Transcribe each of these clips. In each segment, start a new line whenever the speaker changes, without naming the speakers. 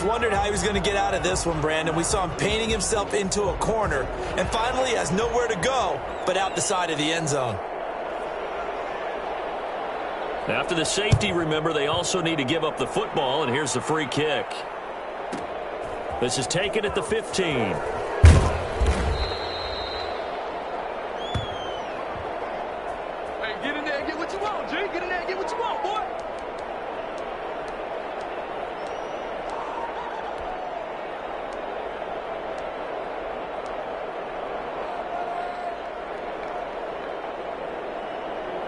wondered how he was going to get out of this one, Brandon. We saw him painting himself into a corner, and finally has nowhere to go but out the side of the end zone.
After the safety, remember, they also need to give up the football, and here's the free kick. This is taken at the 15.
Hey, get in there and get what you want, G. Get in there and get what you want, boy.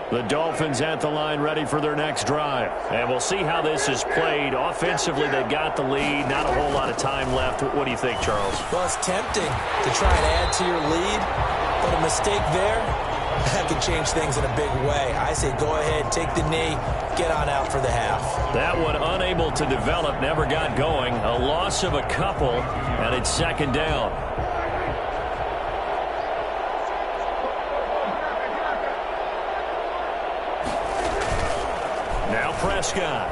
The Dolphins at the line ready for their next drive. And we'll see how this is played. Offensively, they got the lead. Not a whole lot of time left. What do you think, Charles?
Well, it's tempting to try and add to your lead, but a mistake there, that could change things in a big way. I say go ahead, take the knee, get on out for the half.
That one unable to develop, never got going. A loss of a couple, and it's second down. Prescott.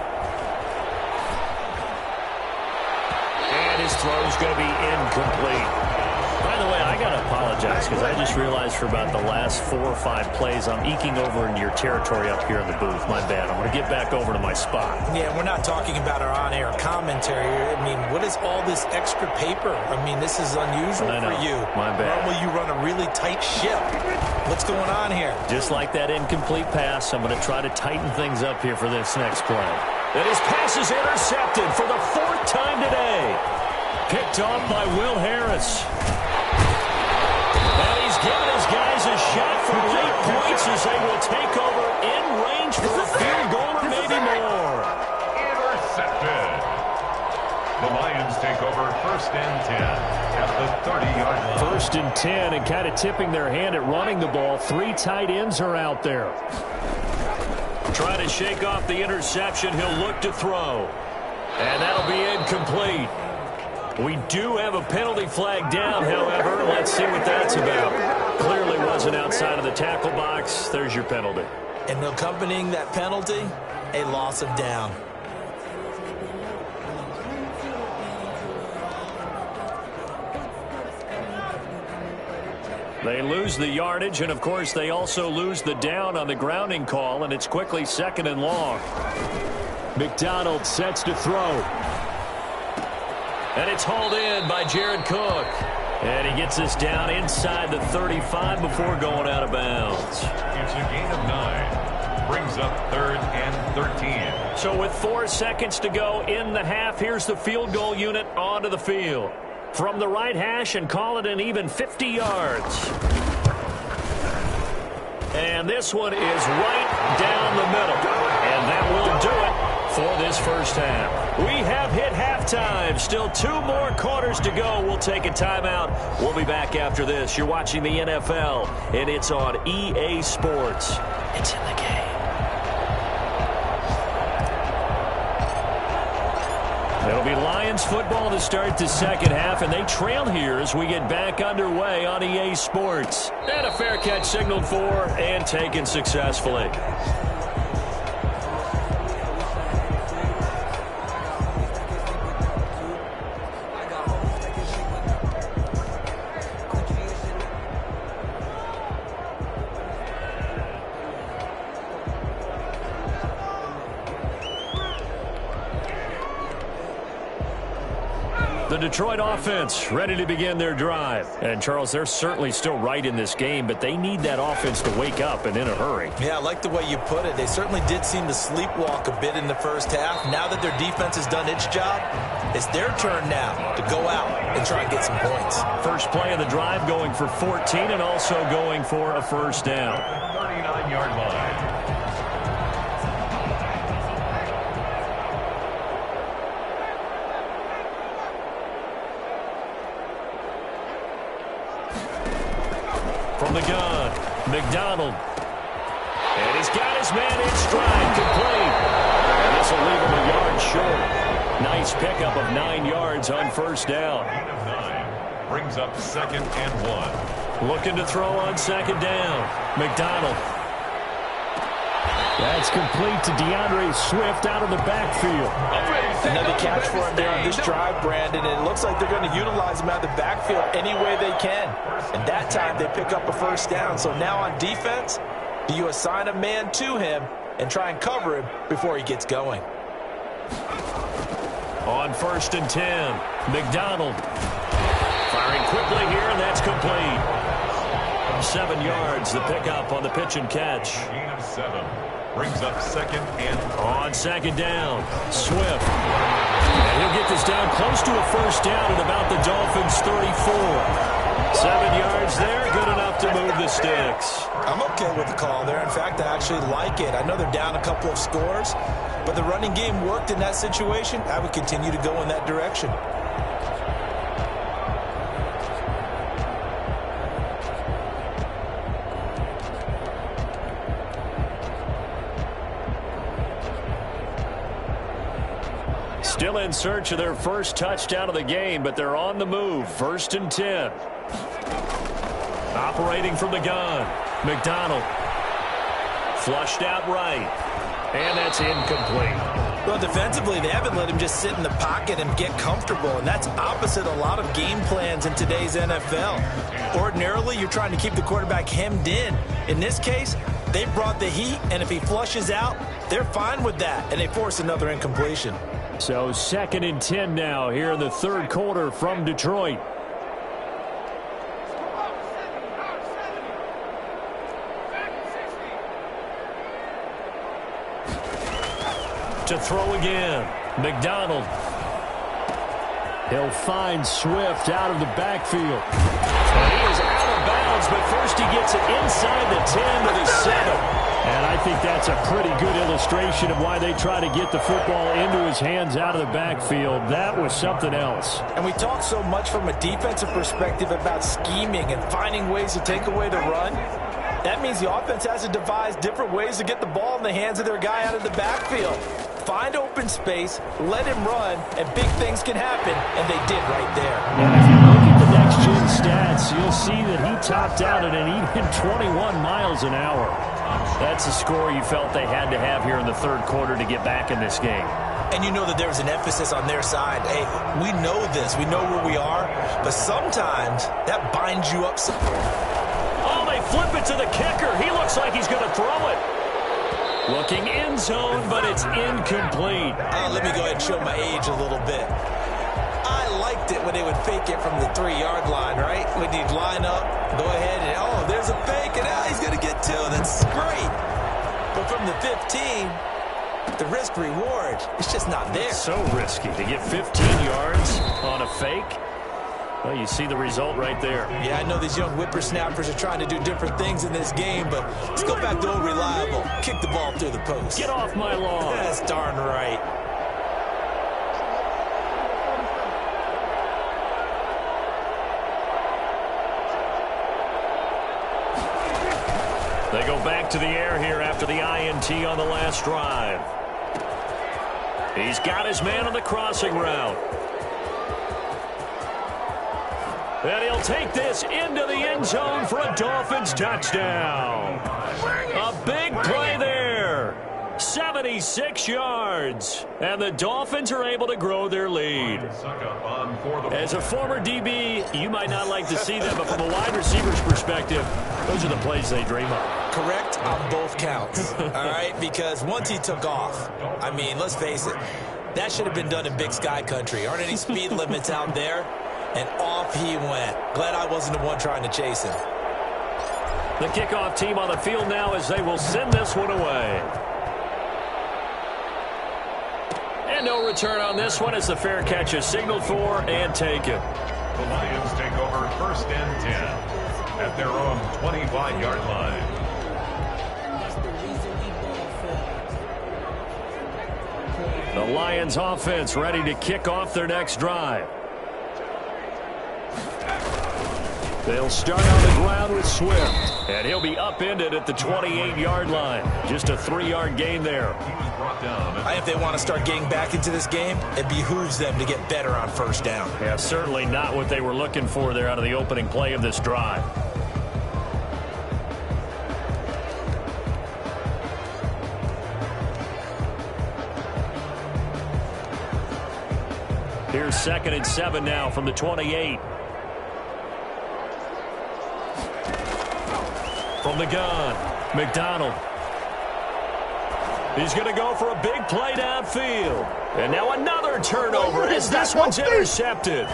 And his throw is going to be incomplete. By the way, I got to apologize because I just realized for about the last 4 or 5 plays I'm eking over into your territory up here in the booth. My bad. I'm going to get back over to my spot.
Yeah, we're not talking about our on-air commentary. I mean, what is all this extra paper? I mean, this is unusual for you.
My bad.
Normally you run a really tight ship. What's going on here?
Just like that incomplete pass, I'm going to try to tighten things up here for this next play. And his pass is intercepted for the 4th time today. Picked off by Will Harris. And he's giving his guys a shot for late points as they will take over in range for a field goal or maybe more.
Intercepted. The Lions take over 1st and 10 at the 30-yard line.
1st and 10, and kind of tipping their hand at running the ball. 3 tight ends are out there. Trying to shake off the interception. He'll look to throw. And that'll be incomplete. We do have a penalty flag down, however. Let's see what that's about. Clearly wasn't outside of the tackle box. There's your penalty.
And accompanying that penalty, a loss of down.
They lose the yardage, and, of course, they also lose the down on the grounding call, and it's quickly 2nd and long. McDonald sets to throw. And it's hauled in by Jared Cook. And he gets this down inside the 35 before going out of bounds.
It's a gain of 9. Brings up 3rd and 13.
So with 4 seconds to go in the half, here's the field goal unit onto the field. From the right hash, and call it an even 50 yards. And this one is right down the middle. And that will do it for this first half. We have hit halftime. Still 2 more quarters to go. We'll take a timeout. We'll be back after this. You're watching the NFL, and it's on EA Sports. It's in the game. It'll be Lions football to start the second half, and they trail here as we get back underway on EA Sports. And a fair catch signaled for and taken successfully. The Detroit offense ready to begin their drive. And, Charles, they're certainly still right in this game, but they need that offense to wake up and in a hurry.
Yeah, I like the way you put it. They certainly did seem to sleepwalk a bit in the first half. Now that their defense has done its job, it's their turn now to go out and try and get some points.
First play of the drive going for 14 and also going for a first down.
39-yard line.
From the gun, McDonald. And he's got his man in stride, complete. And this will leave him a yard short. Nice pickup of 9 yards on first down.
Gain of 9. Brings up 2nd and 1.
Looking to throw on second down. McDonald. That's complete to DeAndre Swift out of the backfield.
Another catch for him there on this drive, Brandon. And it looks like they're going to utilize him out of the backfield any way they can. And that time they pick up a first down. So now on defense, do you assign a man to him and try and cover him before he gets going?
On 1st and 10, McDonald firing quickly here, and that's complete. 7 yards, the pickup on the pitch and catch.
Gain of 7. Brings up 2nd and
on 2nd down, Swift. And he'll get this down close to a first down at about the Dolphins' 34. 7 yards there, good enough to move the sticks.
I'm okay with the call there. In fact, I actually like it. I know they're down a couple of scores, but the running game worked in that situation. I would continue to go in that direction.
Still in search of their first touchdown of the game, but they're on the move. 1st and 10. Operating from the gun, McDonald. Flushed out right. And that's incomplete.
Well, defensively, they haven't let him just sit in the pocket and get comfortable, and that's opposite a lot of game plans in today's NFL. Ordinarily, you're trying to keep the quarterback hemmed in. In this case, they brought the heat, and if he flushes out, they're fine with that, and they force another incompletion.
So 2nd and 10 now here in the 3rd quarter from Detroit. To throw again, McDonald. He'll find Swift out of the backfield. And he is out of bounds, but first he gets it inside the 10 to the 7. And I think that's a pretty good illustration of why they try to get the football into his hands out of the backfield. That was something else.
And we talk so much from a defensive perspective about scheming and finding ways to take away the run. That means the offense has to devise different ways to get the ball in the hands of their guy out of the backfield. Find open space, let him run, and big things can happen, and they did right there.
And if you look at the next-gen stats, you'll see that he topped out at an even 21 miles an hour. That's a score you felt they had to have here in the 3rd quarter to get back in this game.
And you know that there was an emphasis on their side. Hey, we know this. We know where we are. But sometimes that binds you up.
Oh, they flip it to the kicker. He looks like he's going to throw it. Looking end zone, but it's incomplete.
Let me go ahead and show my age a little bit. I liked it when they would fake it from the 3-yard line, right? When you'd line up, go ahead and, oh, there's a fake, and he's going to get 2. That's great. But from the 15, the risk-reward, it's just not there.
It's so risky to get 15 yards on a fake. Well, you see the result right there.
Yeah, I know these young whippersnappers are trying to do different things in this game, but let's go back to old reliable. Kick the ball through the post.
Get off my lawn.
That's darn right.
They go back to the air here after the INT on the last drive. He's got his man on the crossing route. And he'll take this into the end zone for a Dolphins touchdown. A big play there. 76 yards. And the Dolphins are able to grow their lead. As a former DB, you might not like to see that, but from a wide receiver's perspective, those are the plays they dream of.
Correct on both counts, all right? Because once he took off, I mean, let's face it, that should have been done in Big Sky Country. Aren't any speed limits out there? And off he went. Glad I wasn't the one trying to chase him.
The kickoff team on the field now as they will send this one away. And no return on this one as the fair catch is signaled for and taken.
The Lions take over 1st and 10 at their own 25-yard line.
The Lions offense ready to kick off their next drive. They'll start on the ground with Swift. And he'll be upended at the 28-yard line. Just a 3-yard gain there.
If they want to start getting back into this game, it behooves them to get better on 1st down.
Yeah, certainly not what they were looking for there out of the opening play of this drive. Here's 2nd and 7 now from the 28. From the gun, McDonald. He's going to go for a big play downfield. And now another turnover as this one's intercepted.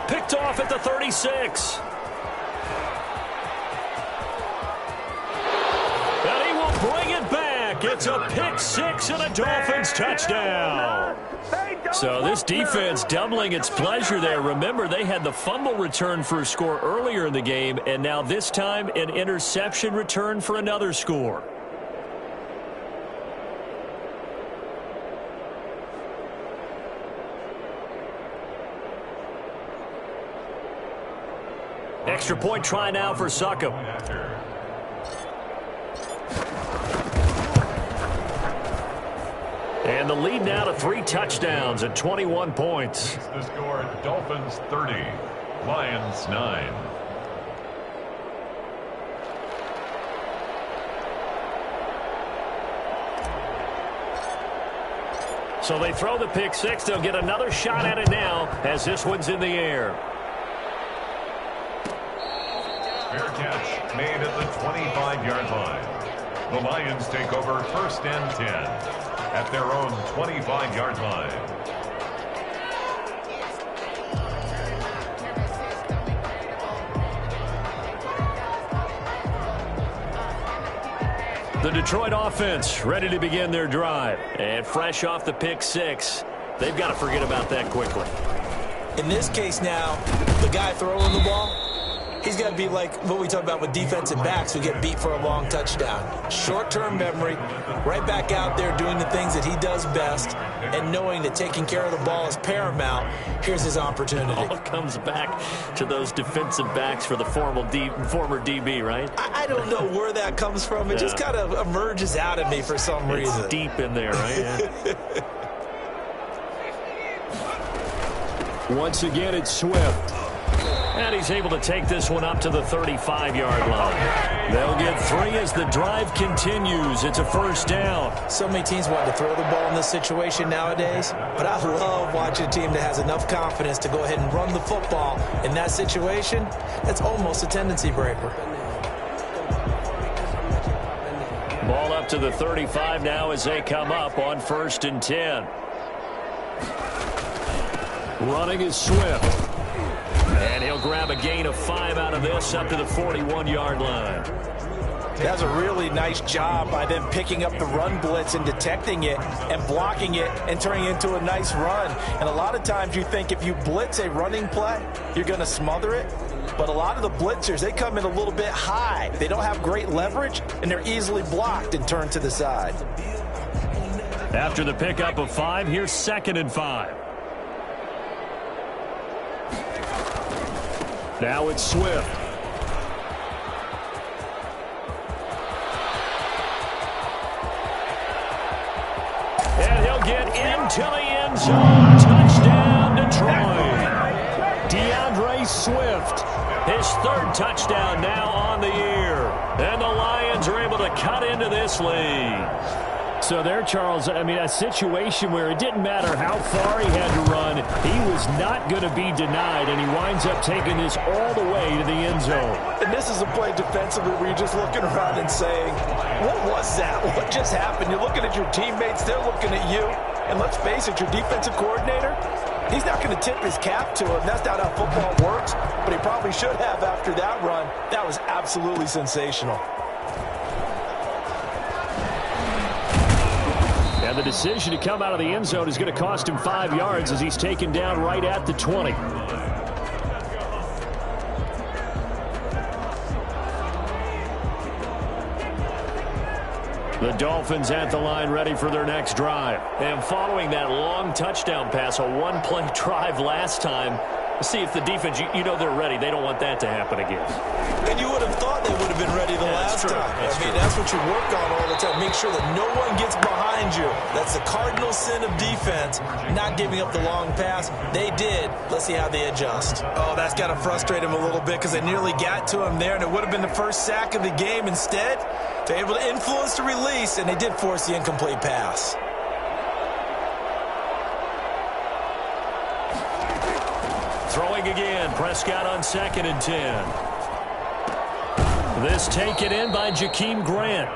Picked off at the 36. And he will bring it back. It's a pick six and a Dolphins touchdown. So this defense doubling its pleasure there. Remember, they had the fumble return for a score earlier in the game, and now this time an interception return for another score. Extra point try now for Succop. And the lead now to 3 touchdowns and 21 points.
The score, Dolphins 30, Lions 9.
So they throw the pick six. They'll get another shot at it now as this one's in the air.
Fair catch made at the 25-yard line. The Lions take over 1st and 10 at their own 25-yard line.
The Detroit offense ready to begin their drive. And fresh off the pick six, they've got to forget about that quickly.
In this case now, the guy throwing the ball, he's got to be like what we talk about with defensive backs who get beat for a long touchdown. Short-term memory, right back out there doing the things that he does best, and knowing that taking care of the ball is paramount. Here's his opportunity.
All comes back to those defensive backs for the former DB, right?
I don't know where that comes from. It just kind of emerges out of me for some reason.
It's deep in there, right? Yeah. Once again, it's Swift. And he's able to take this one up to the 35-yard line. They'll get 3 as the drive continues. It's a first down.
So many teams want to throw the ball in this situation nowadays, but I love watching a team that has enough confidence to go ahead and run the football in that situation. That's almost a tendency breaker.
Ball up to the 35 now as they come up on 1st and 10. Running is Swift. And he'll grab a gain of 5 out of this up to the 41-yard line.
That's a really nice job by them picking up the run blitz and detecting it and blocking it and turning it into a nice run. And a lot of times you think if you blitz a running play, you're going to smother it. But a lot of the blitzers, they come in a little bit high. They don't have great leverage, and they're easily blocked and turned to the side.
After the pickup of 5, here's 2nd and 5. Now it's Swift. And he'll get into the end zone. Touchdown, Detroit. DeAndre Swift, his 3rd touchdown now on the year. And the Lions are able to cut into this lead. So there, Charles, I mean, a situation where it didn't matter how far he had to run, he was not going to be denied, and he winds up taking this all the way to the end zone.
And this is a play defensively where you're just looking around and saying, what was that? What just happened? You're looking at your teammates, they're looking at you. And let's face it, your defensive coordinator, he's not going to tip his cap to him. That's not how football works, but he probably should have after that run. That was absolutely sensational.
And the decision to come out of the end zone is going to cost him 5 yards as he's taken down right at the 20. The Dolphins at the line ready for their next drive. And following that long touchdown pass, a one-play drive last time, see if the defense, you know they're ready. They don't want that to happen again.
And you would have thought they would have been ready the last time. That's what you work on all the time. Make sure that no one gets behind you. That's the cardinal sin of defense, not giving up the long pass. They did. Let's see how they adjust. Oh, that's got to frustrate him a little bit because they nearly got to him there, and it would have been the first sack of the game. Instead, they're able to influence the release, and they did force the incomplete pass.
Throwing again. Prescott on 2nd and 10. This taken in by Jakeem Grant.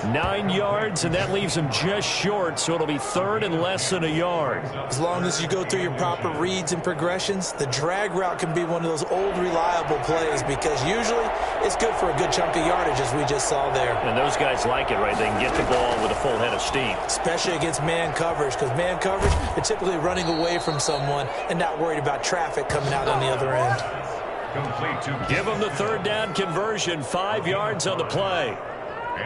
9 yards, and that leaves him just short, so it'll be 3rd and less than a yard.
As long as you go through your proper reads and progressions, the drag route can be one of those old reliable plays because usually it's good for a good chunk of yardage, as we just saw there.
And those guys like it, right? They can get the ball with a full head of steam.
Especially against man coverage, because man coverage, they're typically running away from someone and not worried about traffic coming out on the other end.
Complete to
Give them the 3rd down conversion, 5 yards on the play.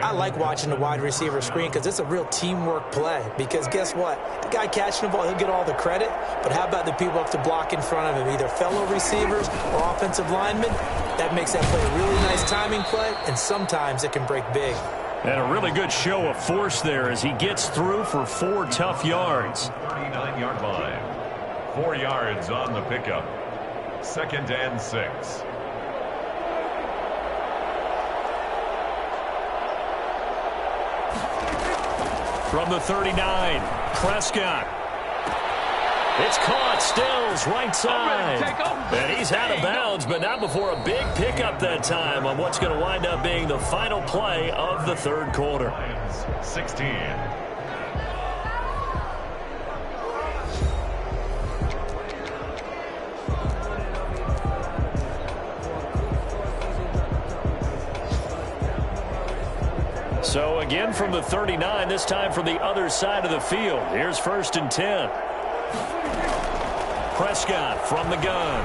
I like watching the wide receiver screen because it's a real teamwork play. Because guess what? The guy catching the ball, he'll get all the credit. But how about the people up to block in front of him, either fellow receivers or offensive linemen? That makes that play a really nice timing play, and sometimes it can break big.
And a really good show of force there as he gets through for 4 tough yards.
39-yard line. 4 yards on the pickup. 2nd and 6.
From the 39, Prescott. It's caught, Stills, right side. And he's out of bounds, but not before a big pickup that time on what's going to wind up being the final play of the 3rd quarter.
16.
So again from the 39, this time from the other side of the field. Here's 1st and 10. Prescott from the gun.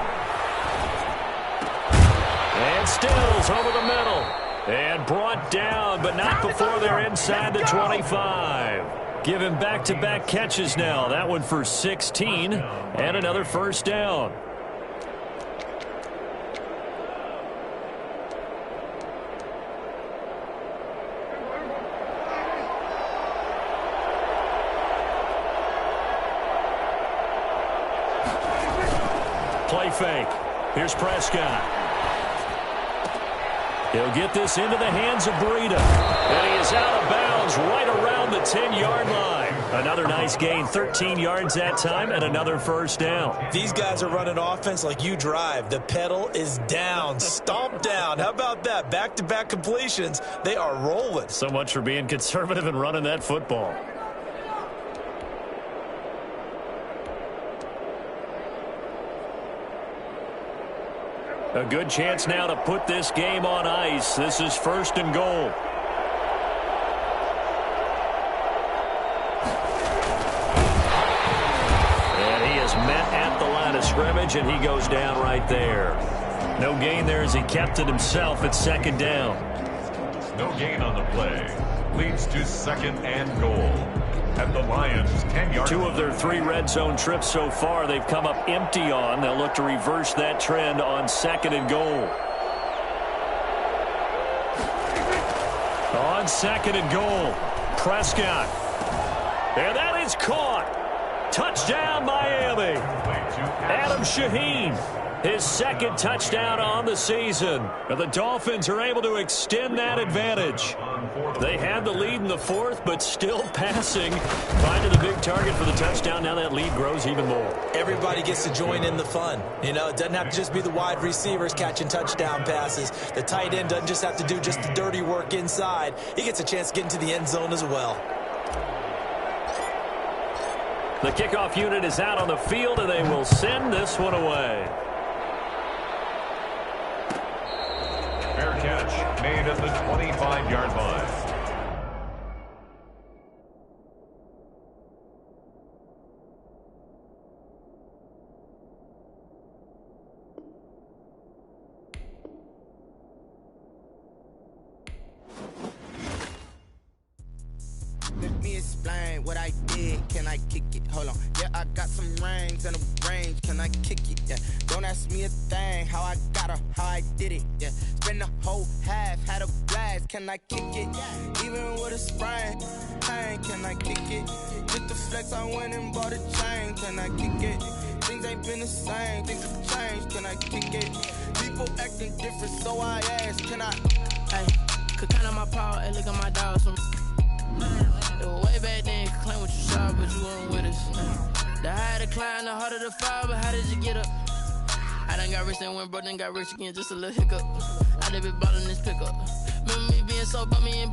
And Stills over the middle. And brought down, but not before they're inside the 25. Give him back-to-back catches now. That one for 16 and another 1st down. Play fake. Here's Prescott. He'll get this into the hands of Breida. And he is out of bounds right around the 10-yard line. Another nice gain, 13 yards that time, and another 1st down.
These guys are running offense like you drive. The pedal is down, stomped down. How about that? Back-to-back completions. They are rolling.
So much for being conservative and running that football. A good chance now to put this game on ice. This is 1st and goal. And he is met at the line of scrimmage, and he goes down right there. No gain there as he kept it himself at 2nd down.
No gain on the play. Leads to 2nd and goal. At the Lions, 10-yard.
2 of their 3 red zone trips so far they've come up empty on. They'll look to reverse that trend on 2nd and goal. On 2nd and goal, Prescott. And that is caught. Touchdown, Miami. Adam Shaheen, his 2nd touchdown on the season. And the Dolphins are able to extend that advantage. They had the lead in the 4th, but still passing. Finding the big target for the touchdown. Now that lead grows even more.
Everybody gets to join in the fun. You know, it doesn't have to just be the wide receivers catching touchdown passes. The tight end doesn't just have to do just the dirty work inside. He gets a chance to get into the end zone as well.
The kickoff unit is out on the field, and they will send this one away.
Fair catch made at the 25-yard line.
Let me explain what I did. Can I kick it? Hold on. Yeah, I got some rings and a range. Can I kick it? Yeah. Don't ask me a thing. How I got her, how I did it. Yeah. Spend the whole half, had a blast. Can I kick it? Even with a sprain. Pain, can I kick it? With the flex, I went and bought a chain. Can I kick it? Things ain't been the same. Things have changed. Can I kick it? People acting different, so I ask. Can I?
Hey, could count on my power and look at my dogs. Way back then, you could claim what you saw, but you weren't with us. The higher the climb, the harder the fall, but how did you get up? done got rich and went broke, then got rich again, just a little hiccup. I done been ballin' this pickup. Remember me being so bummy and